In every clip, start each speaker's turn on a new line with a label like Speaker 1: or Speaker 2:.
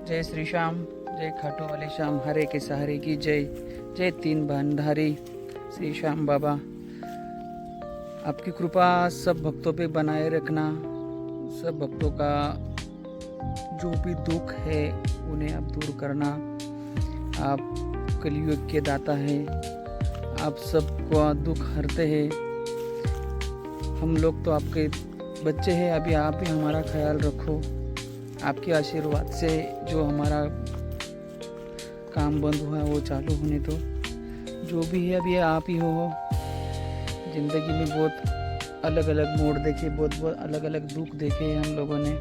Speaker 1: जय श्री श्याम, जय खाटू वाले श्याम, हरे के सहारे की जय। जय तीन भानधारी श्री श्याम बाबा। आपकी कृपा सब भक्तों पे बनाए रखना। सब भक्तों का जो भी दुख है उन्हें आप दूर करना। आप कलियुग के दाता है, आप सबको दुख हरते हैं। हम लोग तो आपके बच्चे हैं, अभी आप ही हमारा ख्याल रखो। आपके आशीर्वाद से जो हमारा काम बंद हुआ वो चालू होने दो। जो भी है अभी आप ही हो। ज़िंदगी में बहुत अलग अलग मोड़ देखे, बहुत बहुत अलग अलग दुख देखे हैं हम लोगों ने।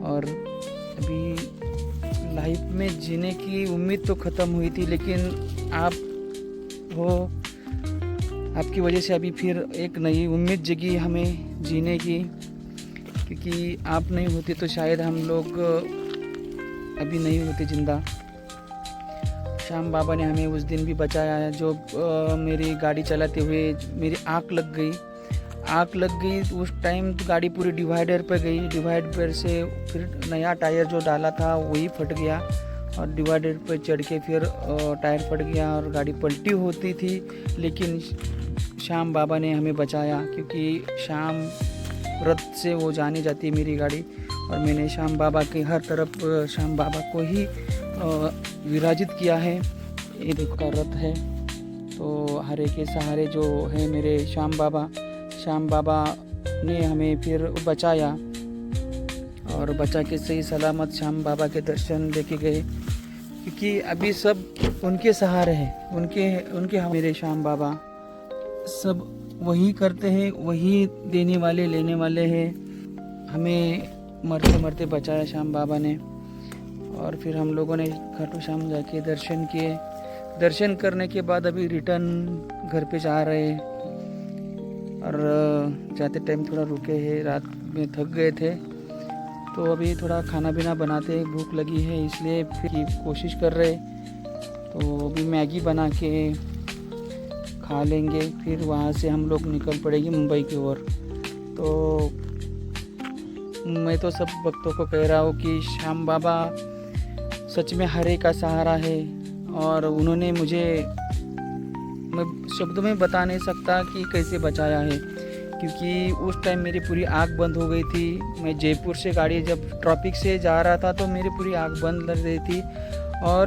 Speaker 1: और अभी लाइफ में जीने की उम्मीद तो ख़त्म हुई थी, लेकिन आप हो, आपकी वजह से अभी फिर एक नई उम्मीद जगी हमें जीने की। क्योंकि आप नहीं होते तो शायद हम लोग अभी नहीं होते जिंदा। श्याम बाबा ने हमें उस दिन भी बचाया है जो मेरी गाड़ी चलाते हुए मेरी आँख लग गई। उस टाइम तो गाड़ी पूरी डिवाइडर पर गई। डिवाइडर से फिर नया टायर जो डाला था वही फट गया और डिवाइडर पर चढ़ के फिर टायर फट गया और गाड़ी पलटी होती थी। लेकिन श्याम बाबा ने हमें बचाया, क्योंकि श्याम व्रत से वो जानी जाती है मेरी गाड़ी। और मैंने श्याम बाबा के हर तरफ श्याम बाबा को ही विराजित किया है। ये देखो का रथ है, तो हरे के सहारे जो है मेरे श्याम बाबा ने हमें फिर बचाया और बचा के सही सलामत श्याम बाबा के दर्शन लेके गए। क्योंकि अभी सब उनके सहारे हैं, उनके मेरे श्याम बाबा सब वही करते हैं, वही देने वाले लेने वाले हैं। हमें मरते मरते बचाया श्याम बाबा ने। और फिर हम लोगों ने खाटू श्याम जाके दर्शन किए। दर्शन करने के बाद अभी रिटर्न घर पे जा रहे हैं। और जाते टाइम थोड़ा रुके हैं, रात में थक गए थे, तो अभी थोड़ा खाना पीना बनाते हैं, भूख लगी है इसलिए फिर कोशिश कर रहे। तो अभी मैगी बना के खा लेंगे, फिर वहाँ से हम लोग निकल पड़ेंगे मुंबई की ओर। तो मैं तो सब भक्तों को कह रहा हूँ कि श्याम बाबा सच में हरे का सहारा है। और उन्होंने मुझे, मैं शब्दों में बता नहीं सकता कि कैसे बचाया है। क्योंकि उस टाइम मेरी पूरी आँख बंद हो गई थी। मैं जयपुर से गाड़ी जब ट्रैफिक से जा रहा था तो मेरी पूरी आँख बंद लग रही थी। और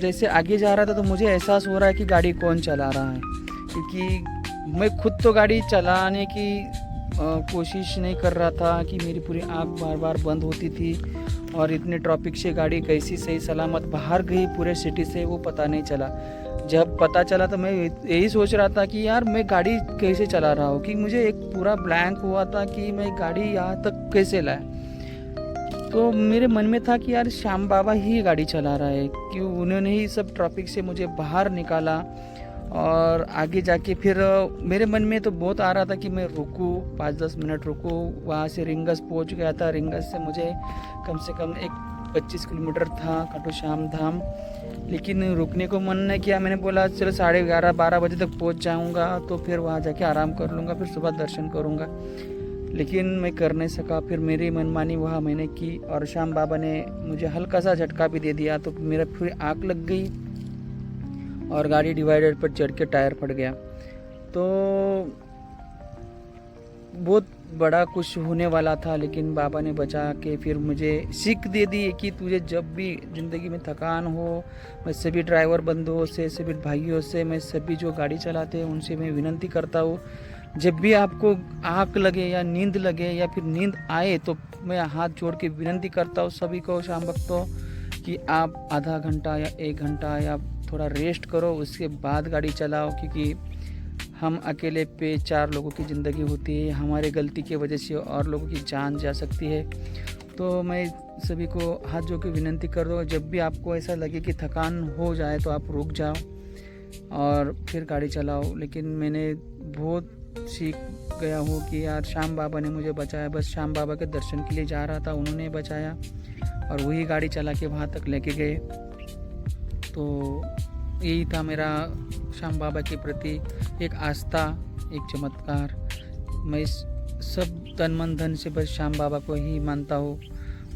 Speaker 1: जैसे आगे जा रहा था तो मुझे एहसास हो रहा है कि गाड़ी कौन चला रहा है। क्योंकि मैं खुद तो गाड़ी चलाने की कोशिश नहीं कर रहा था कि मेरी पूरी आँख बार बार बंद होती थी। और इतने ट्रैफिक से गाड़ी कैसी सही सलामत बाहर गई पूरे सिटी से वो पता नहीं चला। जब पता चला तो मैं यही सोच रहा था कि यार मैं गाड़ी कैसे चला रहा हूँ, कि मुझे एक पूरा ब्लैंक हुआ था कि मैं गाड़ी यहाँ तक कैसे लाया। तो मेरे मन में था कि यार श्याम बाबा ही गाड़ी चला रहा है, कि उन्होंने ही सब ट्रैफिक से मुझे बाहर निकाला। और आगे जाके फिर मेरे मन में तो बहुत आ रहा था कि मैं रुकूं, 5-10 मिनट रुकूं। वहाँ से रिंगस पहुँच गया था। रिंगस से मुझे कम से कम 25 किलोमीटर था खाटू श्याम धाम। लेकिन रुकने को मन नहीं किया। मैंने बोला चलो 11:30-12 बजे तक पहुँच जाऊँगा, तो फिर वहाँ जाके आराम कर लूँगा, फिर सुबह दर्शन करूँगा। लेकिन मैं कर नहीं सका। फिर मेरी मनमानी वहाँ मैंने की और श्याम बाबा ने मुझे हल्का सा झटका भी दे दिया, तो मेरा पूरी आँख लग गई और गाड़ी डिवाइडर पर चढ़ के टायर फट गया। तो बहुत बड़ा कुछ होने वाला था, लेकिन बाबा ने बचा के फिर मुझे सीख दे दी कि तुझे जब भी ज़िंदगी में थकान हो, मैं सभी ड्राइवर बंधुओं से, सभी भाइयों से, मैं सभी जो गाड़ी चलाते हैं उनसे मैं विनती करता हूँ, जब भी आपको आँख लगे या नींद लगे या फिर नींद आए तो मैं हाथ जोड़ के विनती करता हूँ सभी को, श्याम भक्तों, कि आप आधा घंटा या 1 घंटा या थोड़ा रेस्ट करो, उसके बाद गाड़ी चलाओ। क्योंकि हम अकेले पे 4 लोगों की ज़िंदगी होती है, हमारे गलती की वजह से और लोगों की जान जा सकती है। तो मैं सभी को हाथ जोड़ के विनती कर रहा हूँ, जब भी आपको ऐसा लगे कि थकान हो जाए तो आप रुक जाओ और फिर गाड़ी चलाओ। लेकिन मैंने बहुत सीख गया हूँ कि यार श्याम बाबा ने मुझे बचाया। बस श्याम बाबा के दर्शन के लिए जा रहा था, उन्होंने बचाया और वही गाड़ी चला के वहाँ तक लेके गए। तो यही था मेरा श्याम बाबा के प्रति एक आस्था, एक चमत्कार। मैं सब तन मन धन से बस श्याम बाबा को ही मानता हूँ।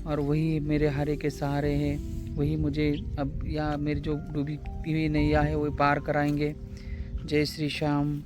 Speaker 1: और वही मेरे हारे के सहारे हैं। वही मुझे अब या मेरी जो डूबी हुई नैया है वो पार कराएंगे। जय श्री श्याम।